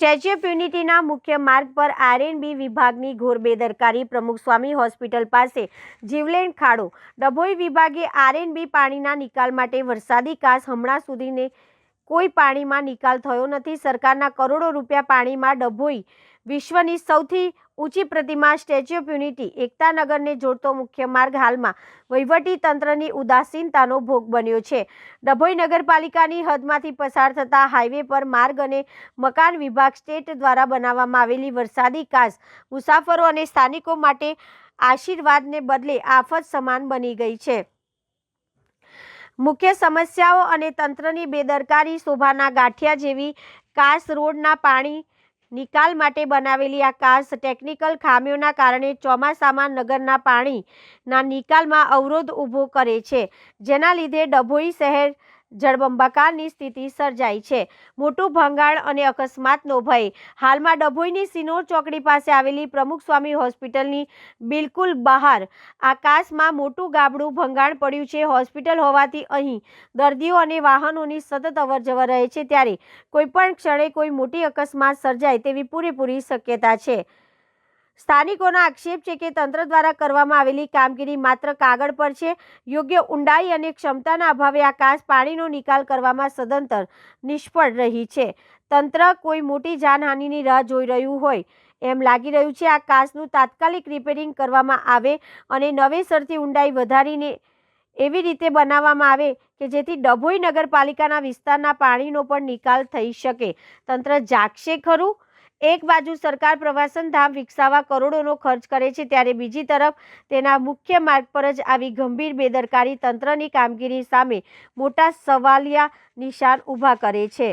Statue of યુનિટીના મુખ્ય માર્ગ પર આરએનબી વિભાગની ઘોર બેદરકારી. પ્રમુખ સ્વામી હોસ્પિટલ પાસે જીવલેણ ખાડો. ડભોઈ વિભાગે આરએનબી પાણીના નિકાલ માટે વરસાદી કાસ. હમણાં સુધીને કોઈ પાણીમાં નિકાલ થયો નથી. સરકારના કરોડો રૂપિયા પાણીમાં. ડભોઈ વિશ્વની સૌથી ઊંચી પ્રતિમા સ્ટેચ્યુ ઓફ યુનિટી એકતાનગરને જોડતો મુખ્ય માર્ગ હાલમાં વહીવટી તંત્રની ઉદાસીનતાનો ભોગ બન્યો છે. ડભોઈ નગરપાલિકાની હદમાંથી પસાર થતા હાઈવે પર માર્ગ અને મકાન વિભાગ સ્ટેટ દ્વારા બનાવવામાં આવેલી વરસાદી કાસ મુસાફરો અને સ્થાનિકો માટે આશીર્વાદને બદલે આફત સમાન બની ગઈ છે. મુખ્ય સમસ્યાઓ અને તંત્રની બેદરકારી. શોભાના ગાંઠિયા જેવી કાસ. રોડના પાણી નિકાલ માટે બનાવેલી આ કાસ ટેકનિકલ ખામીઓના કારણે ચોમાસામાં નગરના પાણીના નિકાલમાં અવરોધ ઊભો કરે છે, જેના લીધે ડભોઈ શહેર જળબંબાકારની સ્થિતિ સર્જાઈ છે. મોટું ભંગાણ અને અકસ્માતનો ભય. હાલમાં ડભોઈની સિનોર ચોકડી પાસે આવેલી પ્રમુખ સ્વામી હોસ્પિટલની બિલકુલ બહાર આ કાસમાં મોટું ગાબડું ભંગાણ પડ્યું છે. હોસ્પિટલ હોવાથી અહીં દર્દીઓ અને વાહનોની સતત અવરજવર રહે છે, ત્યારે કોઈપણ ક્ષણે કોઈ મોટી અકસ્માત સર્જાય તેવી પૂરેપૂરી શક્યતા છે. સ્થાનિકોના આક્ષેપ છે કે તંત્ર દ્વારા કરવામાં આવેલી કામગીરી માત્ર કાગળ પર છે. યોગ્ય ઊંડાઈ અને ક્ષમતાના અભાવે આ કાસ પાણીનો નિકાલ કરવામાં સદંતર નિષ્ફળ રહી છે. તંત્ર કોઈ મોટી જાનહાનિની રાહ જોઈ રહ્યું હોય એમ લાગી રહ્યું છે. આ કાસનું તાત્કાલિક રિપેરિંગ કરવામાં આવે અને નવેસરથી ઊંડાઈ વધારીને એવી રીતે બનાવવામાં આવે કે જેથી ડભોઈ નગરપાલિકાના વિસ્તારના પાણીનો પણ નિકાલ થઈ શકે. તંત્ર જાગશે ખરું? એક બાજુ સરકાર પ્રવાસન ધામ વિકસાવવા કરોડોનો ખર્ચ કરે છે, ત્યારે બીજી તરફ તેના મુખ્ય માર્ગ પર જ આવી ગંભીર બેદરકારી તંત્રની કામગીરી સામે મોટા સવાલિયા નિશાન ઊભા કરે છે.